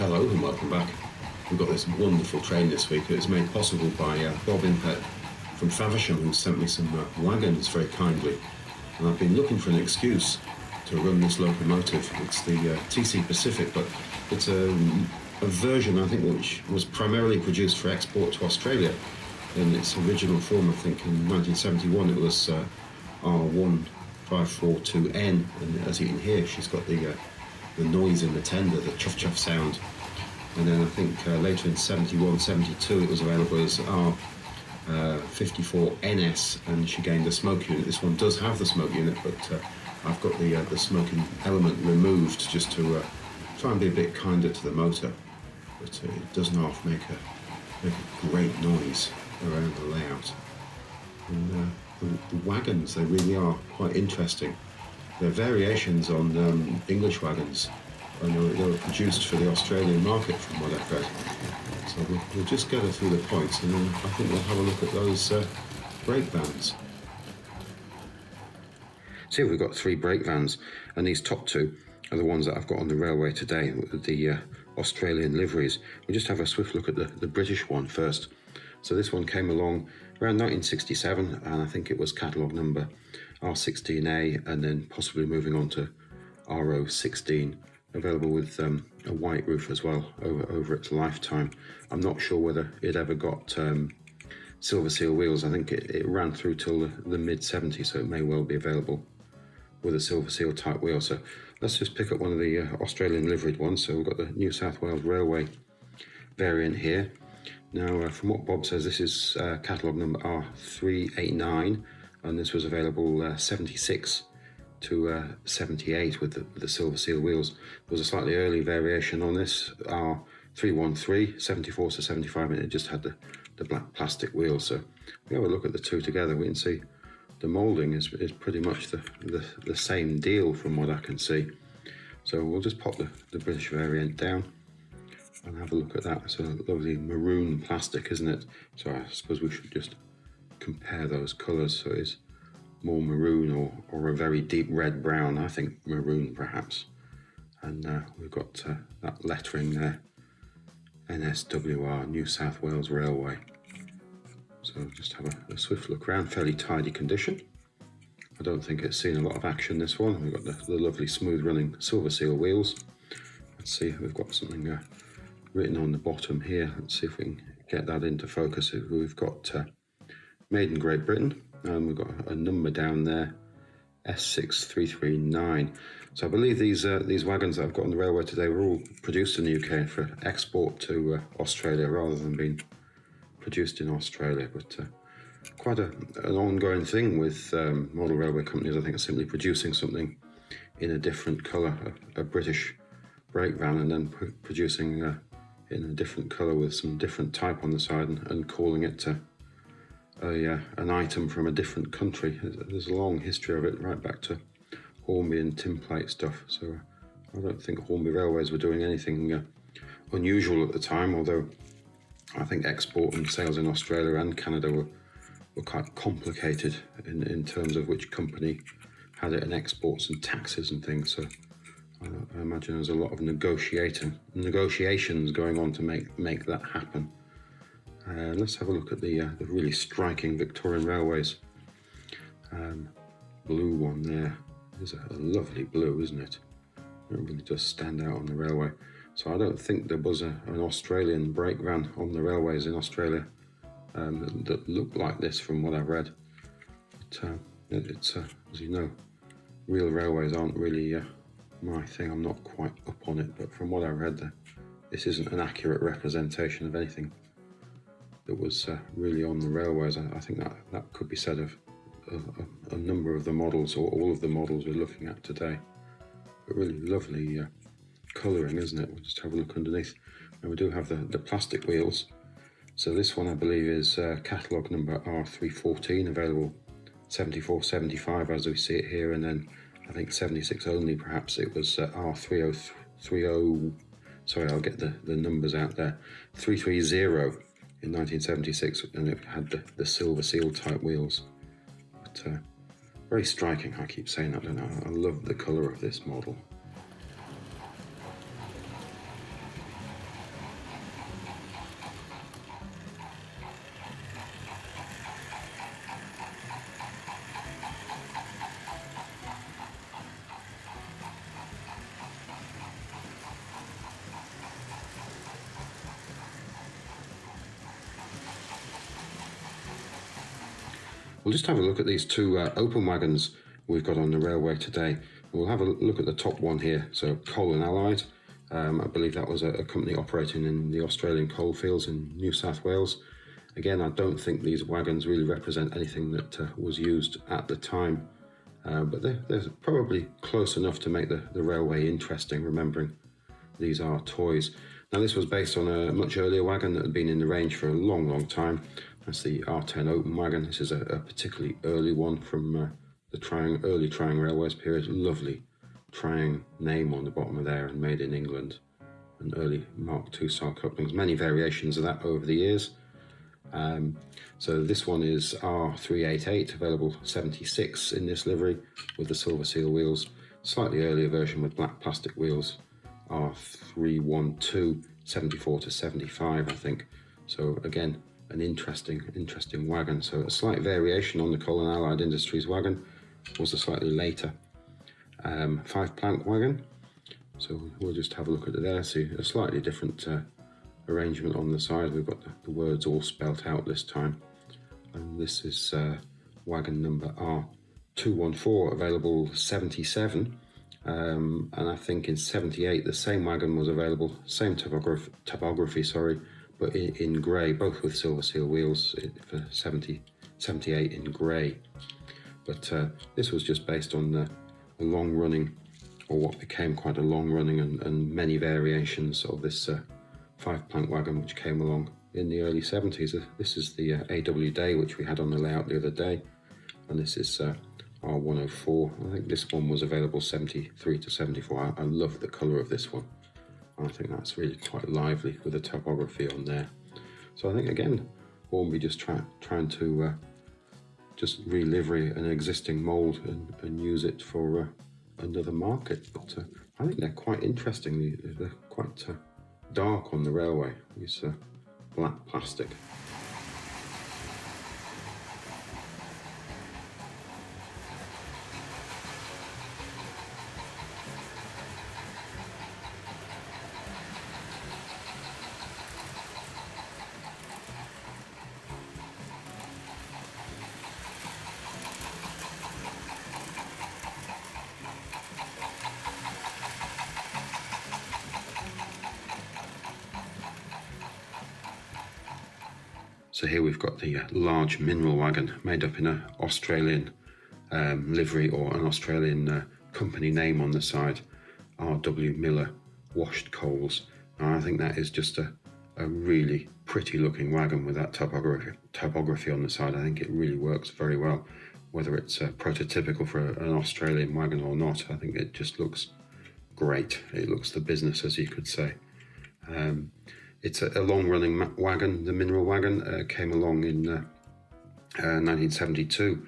Hello and welcome back. We've got this wonderful train this week. It was made possible by Bob Impett from Faversham, who sent me some wagons very kindly. And I've been looking for an excuse to run this locomotive. It's the TC Pacific, but it's a version, I think, which was primarily produced for export to Australia. In its original form, I think in 1971, it was R.54NS, and as you can hear, she's got the noise in the tender, the chuff-chuff sound. And then I think later in 71, 72, it was available as R.54NS, and she gained a smoke unit. This one does have the smoke unit, but I've got the smoking element removed just to try and be a bit kinder to the motor. But it does not make a great noise around the layout. And the wagons, they really are quite interesting. They're variations on English wagons. I know they were produced for the Australian market from what I've read. So we'll just gather through the points, and then I think we'll have a look at those brake vans. See, we've got 3 brake vans, and these top 2 are the ones that I've got on the railway today, the Australian liveries. We'll just have a swift look at the British one first. So this one came along around 1967, and I think it was catalogue number R16A, and then possibly moving on to RO16, available with a white roof as well over its lifetime. I'm not sure whether it ever got silver seal wheels. I think it ran through till the mid-70s, so it may well be available with a silver seal type wheel. So let's just pick up one of the Australian liveried ones. So we've got the New South Wales Railway variant here. Now, from what Bob says, this is catalogue number R389, and this was available 76 to 78 with the silver seal wheels. There was a slightly early variation on this, R313, 74 to 75, and it just had the black plastic wheels. So if we have a look at the two together, we can see the moulding is pretty much the same deal from what I can see. So we'll just pop the British variant down and have a look at that. It's a lovely maroon plastic, isn't it? So I suppose we should just compare those colours. So it's more maroon or a very deep red brown. I think maroon perhaps. And we've got that lettering there, NSWR, New South Wales Railway. So just have a swift look around, fairly tidy condition. I don't think it's seen a lot of action, this one. We've got the lovely smooth running silver seal wheels. Let's see, we've got something written on the bottom here. Let's see if we can get that into focus. We've got made in Great Britain, and we've got a number down there, S6339. So I believe these wagons that I've got on the railway today were all produced in the UK for export to Australia rather than being produced in Australia. But quite an ongoing thing with model railway companies. I think it's simply producing something in a different colour, a British brake van, and then producing in a different colour with some different type on the side and calling it an item from a different country. There's a long history of it, right back to Hornby and tinplate stuff. So I don't think Hornby Railways were doing anything unusual at the time, although I think export and sales in Australia and Canada were quite complicated in terms of which company had it and exports and taxes and things. So I imagine there's a lot of negotiations going on to make that happen. Let's have a look at the really striking Victorian Railways. Blue one there is a lovely blue, isn't it? It really does stand out on the railway. So I don't think there was an Australian brake van on the railways in Australia that looked like this from what I've read. But it's as you know, real railways aren't really my thing. I'm not quite up on it, but from what I read, this isn't an accurate representation of anything that was really on the railways. I think that could be said of a number of the models, or all of the models we're looking at today. But really lovely colouring, isn't it? We'll just have a look underneath. And we do have the plastic wheels. So this one I believe is catalogue number R314, available 74, 75 as we see it here, and then I think 76 only perhaps. It was R3030, sorry, I'll get the numbers out there, 330 in 1976, and it had the silver seal type wheels. But very striking, I keep saying that, don't I love the colour of this model. We'll just have a look at these two open wagons we've got on the railway today. We'll have a look at the top one here. So Coal and Allied. I believe that was a company operating in the Australian coalfields in New South Wales. Again, I don't think these wagons really represent anything that was used at the time, but they're probably close enough to make the railway interesting, remembering these are toys. Now, this was based on a much earlier wagon that had been in the range for a long time. That's the R10 open wagon. This is a particularly early one from the early Triang Railways period. Lovely Triang name on the bottom of there, and made in England, and early Mark II style couplings. Many variations of that over the years. So this one is R.388, available 76 in this livery with the silver seal wheels. Slightly earlier version with black plastic wheels, R.312, 74 to 75, I think. So again, an interesting wagon. So a slight variation on the Coal and Allied Industries wagon was a slightly later 5-plank wagon. So we'll just have a look at it there. See a slightly different arrangement on the side. We've got the words all spelt out this time. And this is wagon number R214, available 77. And I think in 78 the same wagon was available, same typography, but in grey, both with silver seal wheels for 78 in grey. But this was just based on the long-running, or what became quite a long-running and many variations of this 5-plank wagon which came along in the early 70s. This is the AW Day, which we had on the layout the other day, and this is R104. I think this one was available 73 to 74. I love the colour of this one. I think that's really quite lively with the typography on there. So I think again, Hornby just trying to just re-livery an existing mould and use it for another market. But I think they're quite interesting. They're quite dark on the railway. These black plastic. So here we've got the large mineral wagon made up in an Australian livery, or an Australian company name on the side, R.W.Miller washed coals. And I think that is just a really pretty looking wagon with that typography on the side. I think it really works very well, whether it's prototypical for an Australian wagon or not. I think it just looks great. It looks the business, as you could say. It's a long-running wagon. The mineral wagon came along in 1972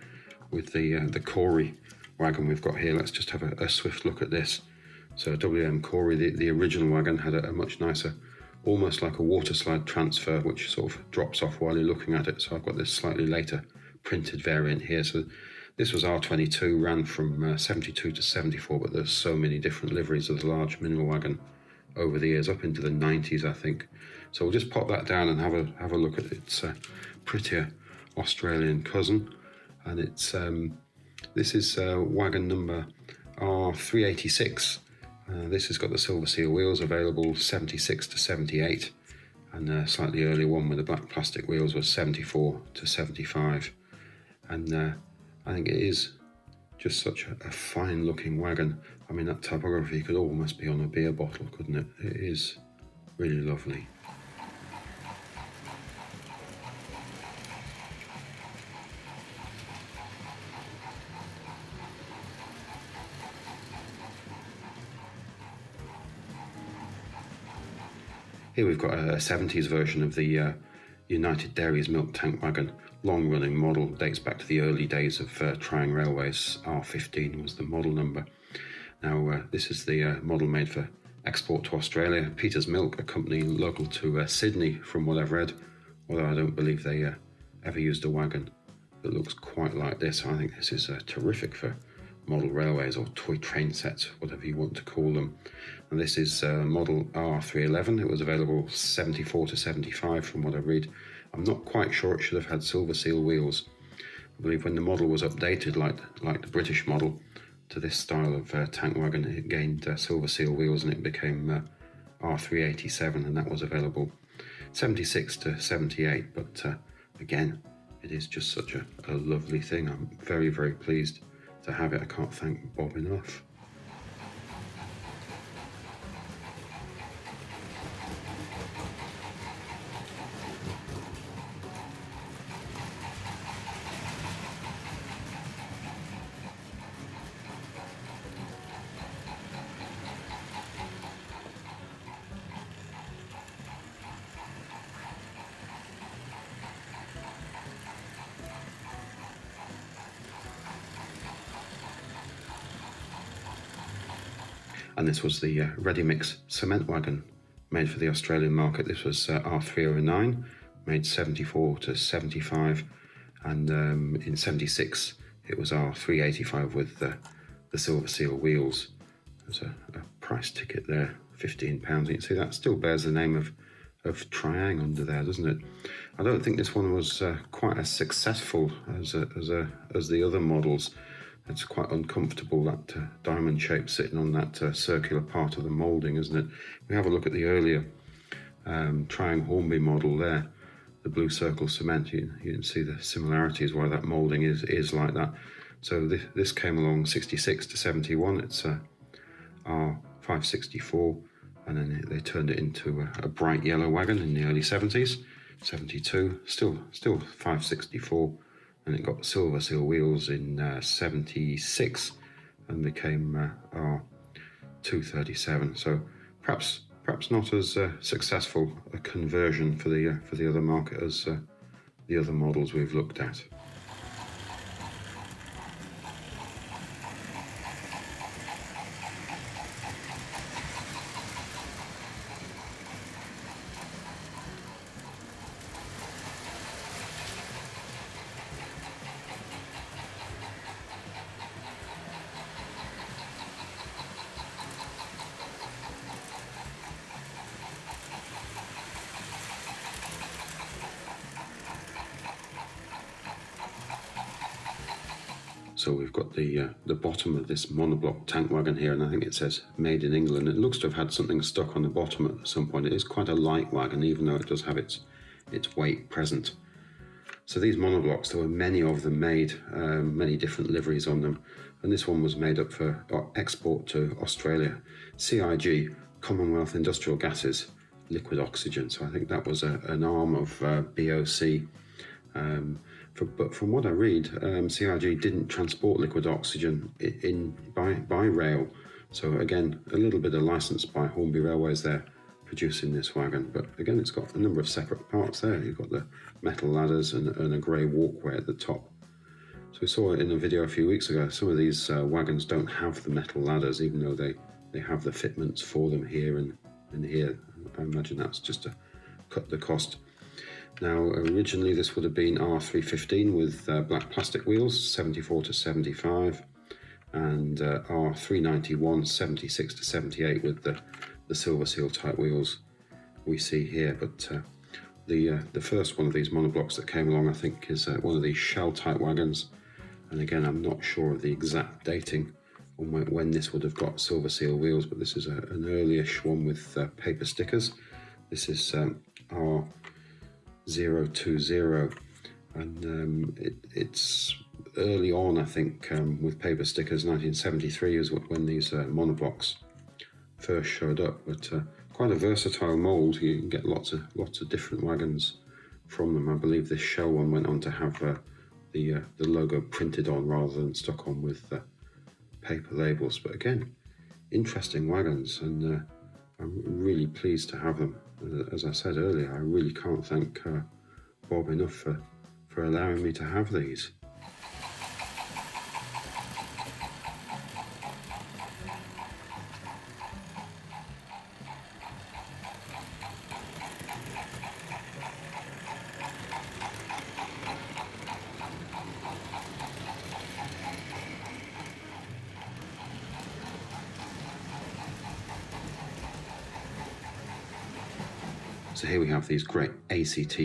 with the Corey wagon we've got here. Let's just have a swift look at this. So W.M. Corey, the original wagon, had a much nicer, almost like a water slide transfer, which sort of drops off while you're looking at it. So I've got this slightly later printed variant here. So this was R22, ran from 72 to 74, but there's so many different liveries of the large mineral wagon over the years, up into the 90s, I think. So we'll just pop that down and have a look at its prettier Australian cousin. And it's this is wagon number R386. This has got the silver seal wheels, available 76 to 78, and a slightly earlier one with the black plastic wheels was 74 to 75. And I think it is just such a fine looking wagon. I mean, that typography could almost be on a beer bottle, couldn't it? It is really lovely. Here we've got a 70s version of the United Dairies milk tank wagon. Long-running model, dates back to the early days of Triang Railways. R15 was the model number. Now this is the model made for export to Australia. Peter's Milk, a company local to Sydney, from what I've read, although I don't believe they ever used a wagon that looks quite like this. I think this is terrific for model railways or toy train sets, whatever you want to call them. And this is model R311. It was available 74 to 75 from what I read. I'm not quite sure. It should have had silver seal wheels, believe when the model was updated, like the British model, to this style of tank wagon, it gained silver seal wheels and it became R.387, and that was available 76 to 78. But again, it is just such a lovely thing. I'm very, very pleased to have it. I can't thank Bob enough. And this was the ready-mix cement wagon made for the Australian market. This was R.309, made 74 to 75, and in 76 it was R.385 with the silver seal wheels. There's a price ticket there, £15. You can see that still bears the name of Triang under there, doesn't it? I don't think this one was quite as successful as the other models. It's quite uncomfortable, that diamond shape sitting on that circular part of the moulding, isn't it? We have a look at the earlier Triang Hornby model there, the blue circle cement. You can see the similarities why that moulding is like that. So this came along 66 to 71. It's R564, and then they turned it into a bright yellow wagon in the early 70s. 72, still 564. And it got silver seal wheels in 76 and became R237. So perhaps not as successful a conversion for the other market as the other models we've looked at. So we've got the bottom of this monoblock tank wagon here, and I think it says made in England. It looks to have had something stuck on the bottom at some point. It is quite a light wagon, even though it does have its weight present. So these monoblocks, there were many of them made, many different liveries on them, and this one was made up for export to Australia. CIG, Commonwealth Industrial Gases, liquid oxygen. So I think that was an arm of BOC. But from what I read, CIG didn't transport liquid oxygen by rail. So again, a little bit of license by Hornby Railways there, producing this wagon. But again, it's got a number of separate parts there. You've got the metal ladders and a grey walkway at the top. So we saw it in a video a few weeks ago. Some of these wagons don't have the metal ladders, even though they have the fitments for them here and here. I imagine that's just to cut the cost. Now, originally this would have been R315 with black plastic wheels, 74 to 75, and R391, 76 to 78 with the silver seal type wheels we see here. But the first one of these monoblocks that came along, I think, is one of these shell type wagons. And again, I'm not sure of the exact dating on when this would have got silver seal wheels, but this is an early-ish one with paper stickers. This is R020, and it's early on, I think, with paper stickers. 1973 is when these monoblocks first showed up, but quite a versatile mould. You can get lots of different wagons from them. I believe this shell one went on to have the logo printed on rather than stuck on with paper labels. But again, interesting wagons, and I'm really pleased to have them. As I said earlier, I really can't thank Bob enough for allowing me to have these. So here we have these great ACT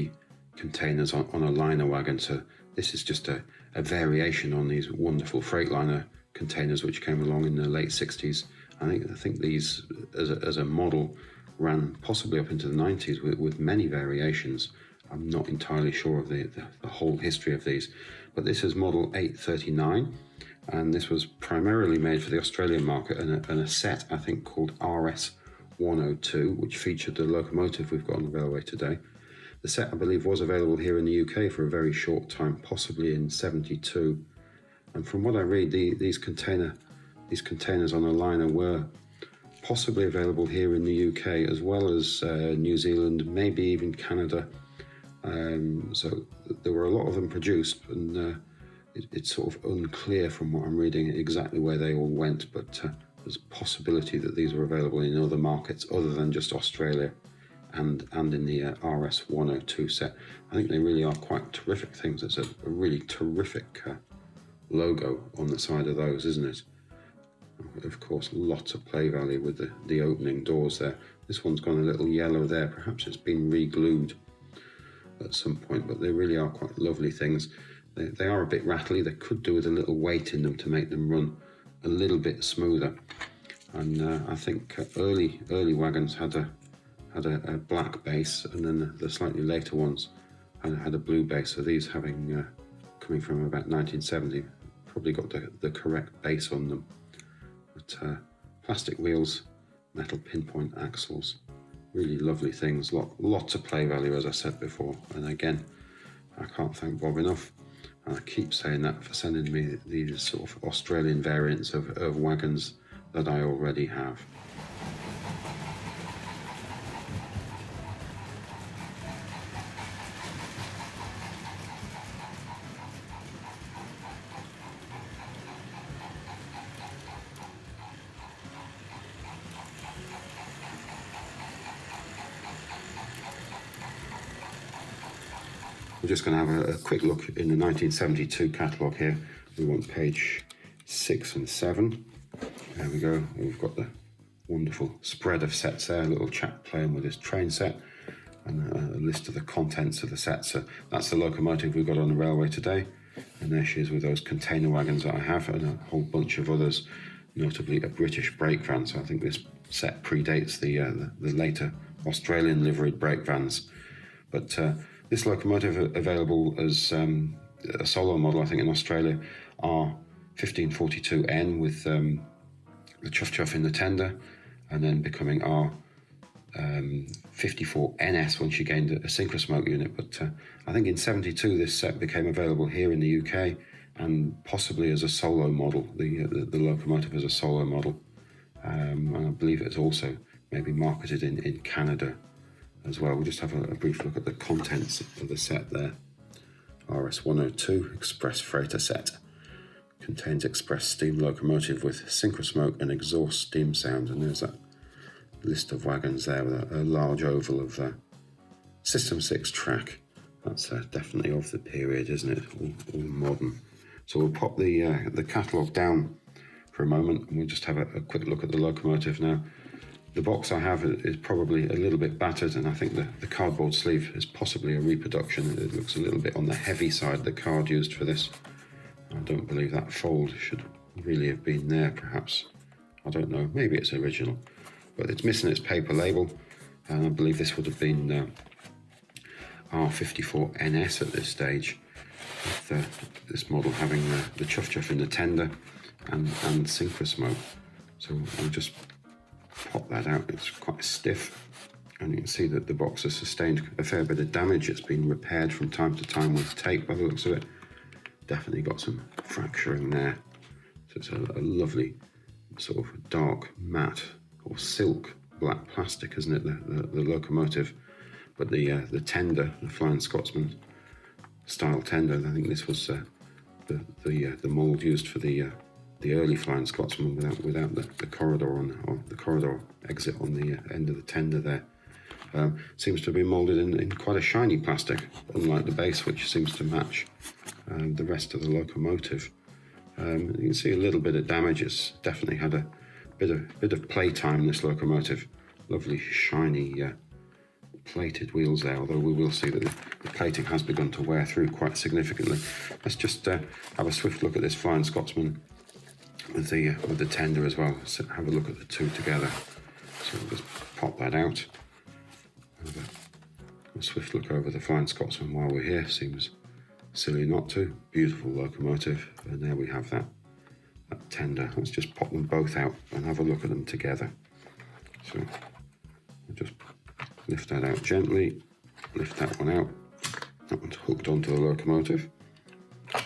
containers on a liner wagon. So this is just a variation on these wonderful Freightliner containers which came along in the late 60s. I think these, as a model, ran possibly up into the 90s with many variations. I'm not entirely sure of the whole history of these, but this is model 839, and this was primarily made for the Australian market, and a set, I think, called RS102, which featured the locomotive we've got on the railway today. The set, I believe, was available here in the UK for a very short time, possibly in 72. And from what I read, these containers on a liner were possibly available here in the UK, as well as New Zealand, maybe even Canada. So there were a lot of them produced, and it's sort of unclear from what I'm reading exactly where they all went, but there's a possibility that these were available in other markets other than just Australia, and in the RS102 set. I think they really are quite terrific things. It's a really terrific logo on the side of those, isn't it? Of course, lots of play value with the opening doors there. This one's gone a little yellow there. Perhaps it's been re-glued at some point, but they really are quite lovely things. They are a bit rattly. They could do with a little weight in them to make them run a little bit smoother. And I think early wagons had a black base, and then the slightly later ones had a blue base. So these, having coming from about 1970, probably got the correct base on them. But plastic wheels, metal pinpoint axles, really lovely things. Lots of play value, as I said before. And again, I can't thank Bob enough. And I keep saying that for sending me these sort of Australian variants of wagons that I already have. We're just going to have a quick look in the 1972 catalogue here. We want page 6 and 7. There we go. We've got the wonderful spread of sets there, a little chap playing with his train set, and a list of the contents of the set. So that's the locomotive we've got on the railway today. And there she is with those container wagons that I have, and a whole bunch of others, notably a British brake van. So I think this set predates the later Australian liveried brake vans. But this locomotive, available as a solo model, I think, in Australia, R.54NS with the chuff in the tender, and then becoming R.54NS when she gained a synchro-smoke unit. But I think in 72 this set became available here in the UK, and possibly as a solo model, the locomotive as a solo model. And I believe it's also maybe marketed in Canada as well. We'll just have a brief look at the contents of the set there. RS102 Express Freighter Set. Contains express steam locomotive with synchro-smoke and exhaust steam sound. And there's that list of wagons there with a large oval of System 6 track. That's definitely of the period, isn't it? All modern. So we'll pop the catalogue down for a moment, and we'll just have a quick look at the locomotive now. The box I have is probably a little bit battered, and I think the cardboard sleeve is possibly a reproduction. It looks a little bit on the heavy side, the card used for this. I don't believe that fold should really have been there, perhaps. I don't know, maybe it's original. But it's missing its paper label, and I believe this would have been R.54NS at this stage, with this model having the chuff in the tender and synchro-smoke. So I'll just pop that out. It's quite stiff, and you can see that the box has sustained a fair bit of damage. It's been repaired from time to time with tape by the looks of it. Definitely got some fracturing there. So it's a lovely sort of dark matte or silk black plastic, isn't it, the locomotive? But the tender, the Flying Scotsman style tender, I think this was the mould used for the early Flying Scotsman without the corridor or the corridor exit on the end of the tender there. Seems to be moulded in quite a shiny plastic, unlike the base, which seems to match the rest of the locomotive. You can see a little bit of damage. It's definitely had a bit of playtime, this locomotive. Lovely shiny plated wheels there, although we will see that the plating has begun to wear through quite significantly. Let's just have a swift look at this Flying Scotsman with the tender as well. So have a look at the two together. So we'll just pop that out. Have a swift look over the Flying Scotsman while we're here. Seems silly not to. Beautiful locomotive, and there we have that tender. Let's just pop them both out and have a look at them together. So we'll just lift that out gently, lift that one out. That one's hooked onto the locomotive.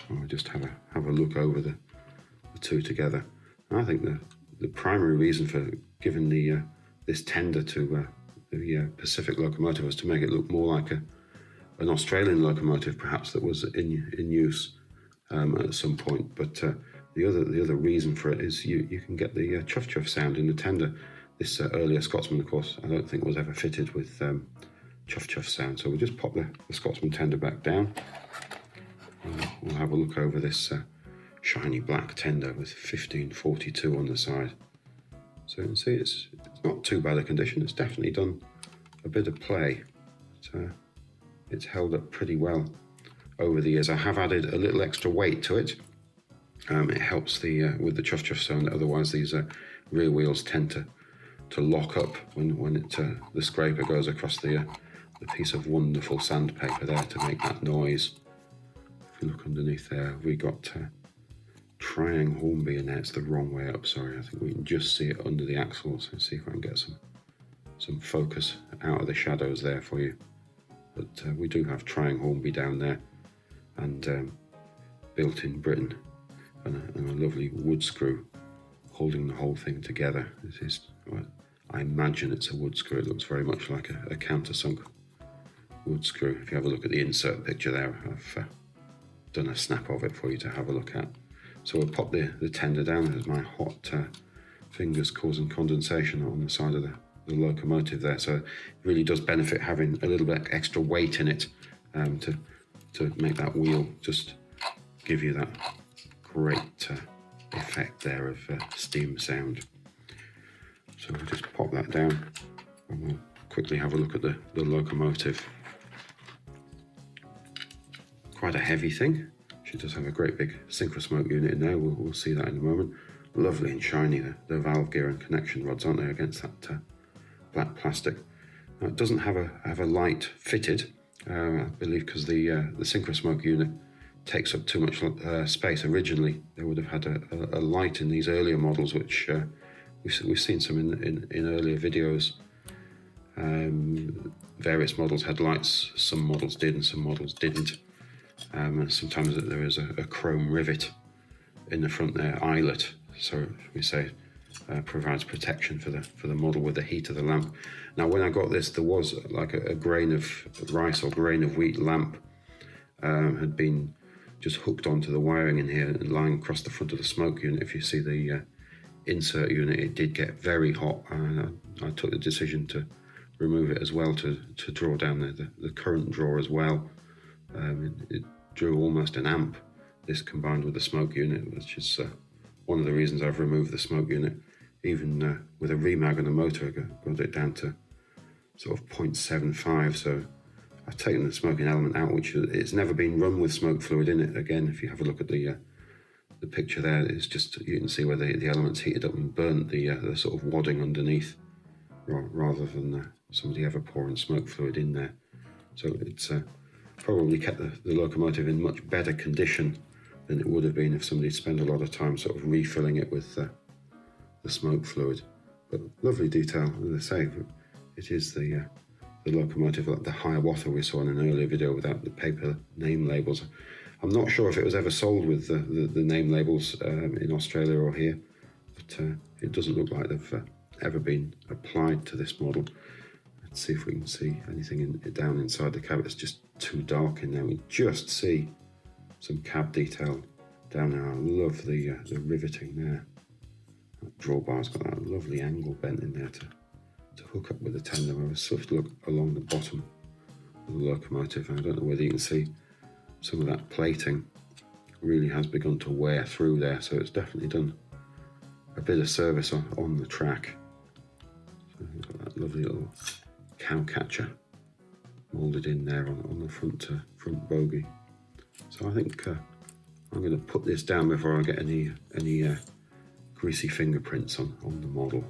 And we'll just have a look over the two together. And I think the primary reason for giving this tender to the Pacific locomotive was to make it look more like an Australian locomotive, perhaps, that was in use at some point. But the other reason for it is you can get the chuff chuff sound in the tender. This earlier Scotsman, of course, I don't think was ever fitted with chuff chuff sound. So we'll just pop the Scotsman tender back down. We'll have a look over this shiny black tender with 1542 on the side. So you can see it's not too bad a condition. It's definitely done a bit of play. It's held up pretty well over the years. I have added a little extra weight to it. It helps with the chuff chuff sound. Otherwise, these rear wheels tend to lock up when the scraper goes across the piece of wonderful sandpaper there to make that noise. If you look underneath there, we got Triang Hornby in there. It's the wrong way up, sorry. I think we can just see it under the axles. Let's see if I can get some focus out of the shadows there for you. But we do have Triang Hornby down there, and built in Britain, and a lovely wood screw holding the whole thing together. Well, I imagine it's a wood screw. It looks very much like a countersunk wood screw. If you have a look at the insert picture there, I've done a snap of it for you to have a look at. So we'll pop the tender down as my hot fingers causing condensation on the side of the locomotive there. So it really does benefit having a little bit extra weight in it to make that wheel just give you that great effect there of steam sound. So we'll just pop that down and we'll quickly have a look at the locomotive. Quite a heavy thing. She does have a great big synchro-smoke unit in there. We'll see that in a moment. Lovely and shiny, the valve gear and connection rods, aren't they, against that black plastic. Now, it doesn't have a light fitted, I believe, because the synchro-smoke unit takes up too much space. Originally, they would have had a light in these earlier models, which we've seen some in earlier videos. Various models had lights. Some models did and some models didn't. And sometimes there is a chrome rivet in the front there, eyelet, so we say provides protection for the model with the heat of the lamp. Now, when I got this, there was like a grain of rice or grain of wheat lamp had been just hooked onto the wiring in here and lying across the front of the smoke unit. If you see the insert unit, it did get very hot, and I took the decision to remove it as well to draw down the current draw as well. It drew almost an amp, this combined with the smoke unit, which is one of the reasons I've removed the smoke unit. Even with a remag and a motor, I got it down to sort of 0.75, so I've taken the smoking element out, which it's never been run with smoke fluid in it. Again, if you have a look at the picture there, it's just, you can see where the elements heated up and burnt the sort of wadding underneath, rather than somebody ever pouring smoke fluid in there. So it's probably kept the locomotive in much better condition than it would have been if somebody spent a lot of time sort of refilling it with the smoke fluid. But lovely detail, as I say, it is the locomotive, like the Hiawatha we saw in an earlier video without the paper name labels. I'm not sure if it was ever sold with the name labels in Australia or here, but it doesn't look like they've ever been applied to this model. Let's see if we can see anything down inside the cab. It's just too dark in there. We just see some cab detail down there. I love the riveting there. That drawbar's got that lovely angle bent in there to hook up with the tender. Have a swift look along the bottom of the locomotive. I don't know whether you can see some of that plating really has begun to wear through there, so it's definitely done a bit of service on the track. So we've got that lovely little cow catcher moulded in there on the front bogie. So I think I'm going to put this down before I get any greasy fingerprints on the model.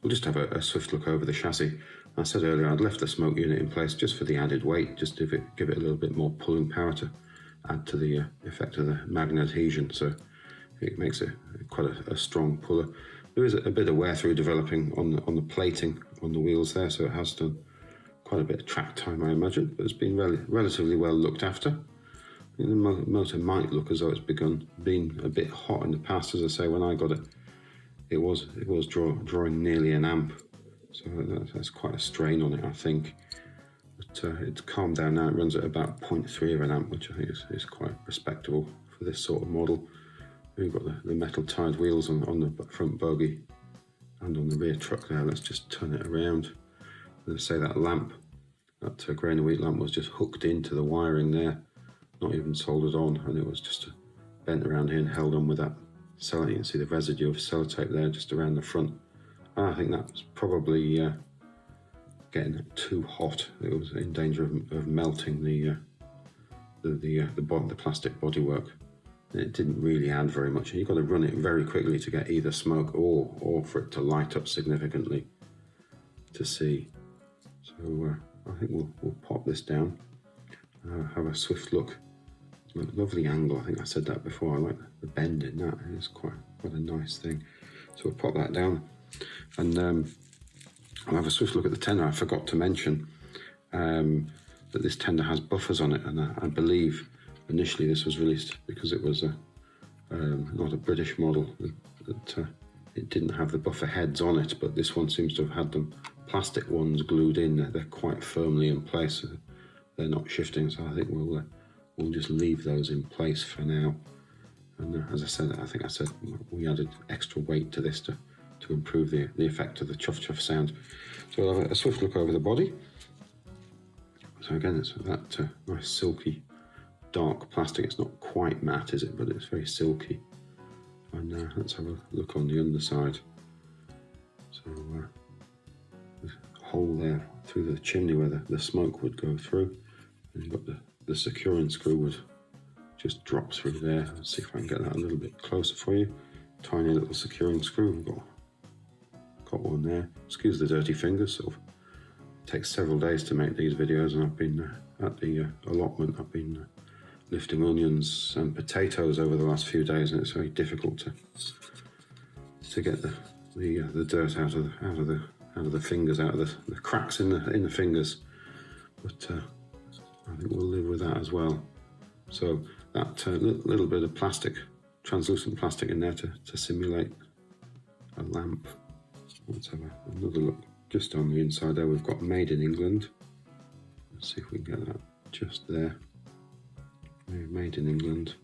We'll just have a swift look over the chassis. I said earlier I'd left the smoke unit in place just for the added weight, just to give it a little bit more pulling power to add to the effect of the magnet adhesion, so it makes it quite a strong puller. There is a bit of wear through developing on the plating on the wheels there, so it has done quite a bit of track time, I imagine, but it's been relatively well looked after. The motor might look as though it's been a bit hot in the past. As I say, when I got it, it was drawing nearly an amp, so that's quite a strain on it, I think. But it's calmed down now. It runs at about 0.3 of an amp, which I think is quite respectable for this sort of model. We've got the metal tied wheels on the front bogie and on the rear truck there. Let's just turn it around. Let's say that lamp, that grey and wheat lamp, was just hooked into the wiring there, not even soldered on, and it was just bent around here and held on with that. So you can see the residue of sellotape there just around the front. And I think that's probably getting too hot. It was in danger of melting the plastic bodywork. It didn't really add very much. And you've got to run it very quickly to get either smoke or for it to light up significantly to see. So I think we'll pop this down. Have a swift look. Lovely angle, I think I said that before. I like the bend in that, it's quite a nice thing. So we'll pop that down, and I'll have a swift look at the tender. I forgot to mention that this tender has buffers on it, and I believe initially this was released because it was not a British model, that it didn't have the buffer heads on it, but this one seems to have had them plastic ones glued in. They're quite firmly in place, so they're not shifting, so I think we'll just leave those in place for now. And as I said, I think I said we added extra weight to this to improve the effect of the chuff chuff sound. So we'll have a swift look over the body. So again, it's that nice silky dark plastic. It's not quite matte, is it? But it's very silky. And let's have a look on the underside. So there's a hole there through the chimney where the smoke would go through. And you've got the securing screw would just drop through there. Let's see if I can get that a little bit closer for you. Tiny little securing screw. We've got one there. Excuse the dirty fingers. Sort of takes several days to make these videos, and I've been at the allotment. I've been lifting onions and potatoes over the last few days, and it's very difficult to get the dirt out of the fingers, out of the cracks in the fingers. But I think we'll live with that as well. So that little bit of plastic, translucent plastic in there to simulate a lamp. Let's have another look just on the inside there. We've got made in England. Let's see if we can get that just there. Made in England.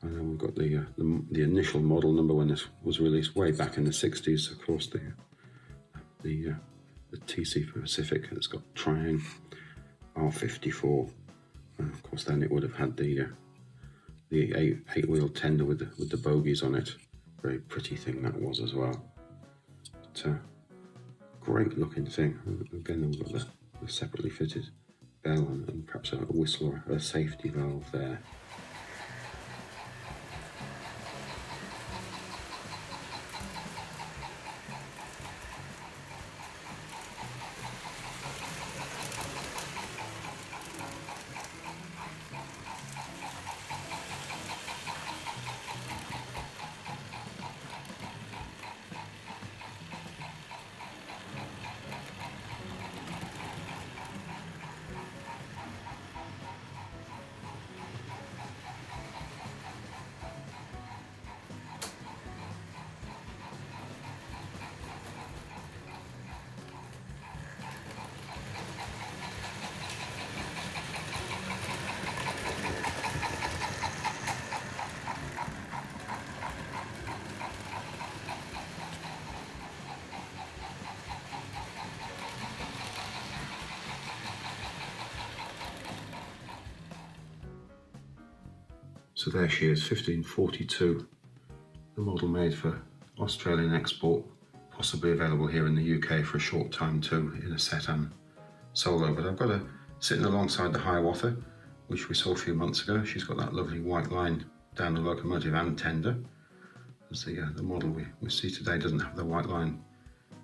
And then we've got the initial model number when this was released way back in the 60s. Of course, the TC Pacific has got Triang R.54. And of course, then it would have had the eight-wheel tender with the bogies on it. Very pretty thing that was as well. But, great looking thing. Again, we've got the separately fitted bell and perhaps a whistle or a safety valve there. So there she is, 1542, the model made for Australian export, possibly available here in the UK for a short time too, in a set and solo. But I've got her sitting alongside the Hiawatha, which we saw a few months ago. She's got that lovely white line down the locomotive and tender. As the model we see today doesn't have the white line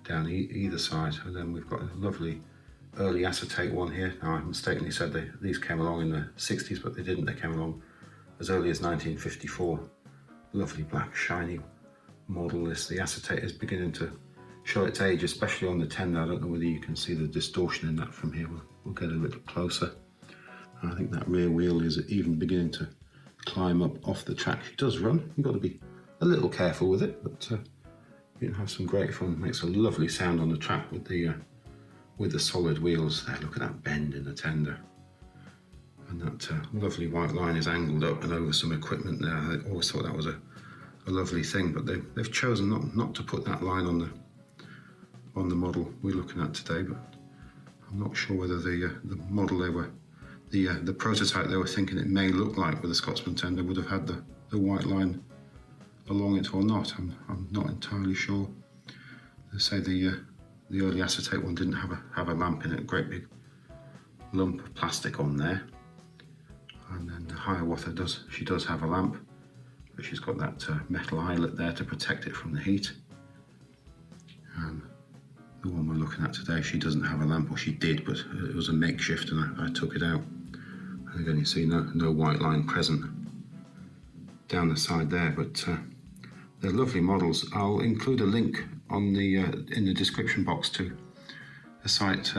down either side. And then we've got a lovely early acetate one here. Now I mistakenly said these came along in the 60s, but they didn't. They came along as early as 1954. Lovely black shiny model. The acetate is beginning to show its age, especially on the tender. I don't know whether you can see the distortion in that from here. We'll get a little closer. I think that rear wheel is even beginning to climb up off the track. She does run. You've got to be a little careful with it, but you can have some great fun. It makes a lovely sound on the track with the solid wheels there. Look at that bend in the tender. And that lovely white line is angled up and over some equipment there. I always thought that was a lovely thing, but they've chosen not to put that line on the model we're looking at today. But I'm not sure whether the model the prototype they were thinking it may look like with a Scotsman tender would have had the white line along it or not. I'm not entirely sure. They say the early acetate one didn't have a lamp in it, a great big lump of plastic on there. And then the Hiawatha does have a lamp, but she's got that metal eyelet there to protect it from the heat. And the one we're looking at today, she doesn't have a lamp, or she did, but it was a makeshift and I took it out. And again, you see no white line present down the side there, but they're lovely models. I'll include a link on in the description box to a site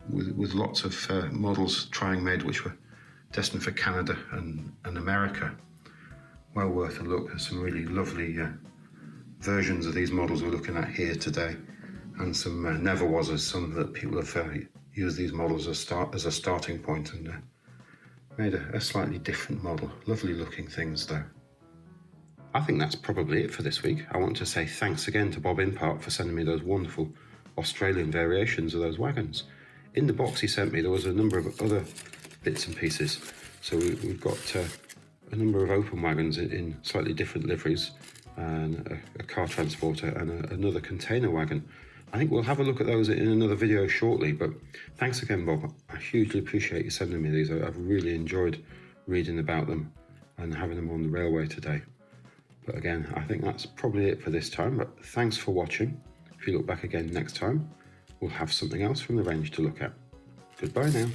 with lots of models trying made which were destined for Canada and America. Well worth a look. There's some really lovely versions of these models we're looking at here today, and some never was, some that people have used these models as a starting point and made a slightly different model. Lovely looking things though. I think that's probably it for this week. I want to say thanks again to Bob Impart for sending me those wonderful Australian variations of those wagons. In the box he sent me there was a number of other bits and pieces. So we've got a number of open wagons in slightly different liveries, and a car transporter and another container wagon. I think we'll have a look at those in another video shortly, but thanks again, Bob. I hugely appreciate you sending me these. I've really enjoyed reading about them and having them on the railway today. But again, I think that's probably it for this time, but thanks for watching. If you look back again next time, we'll have something else from the range to look at. Goodbye now.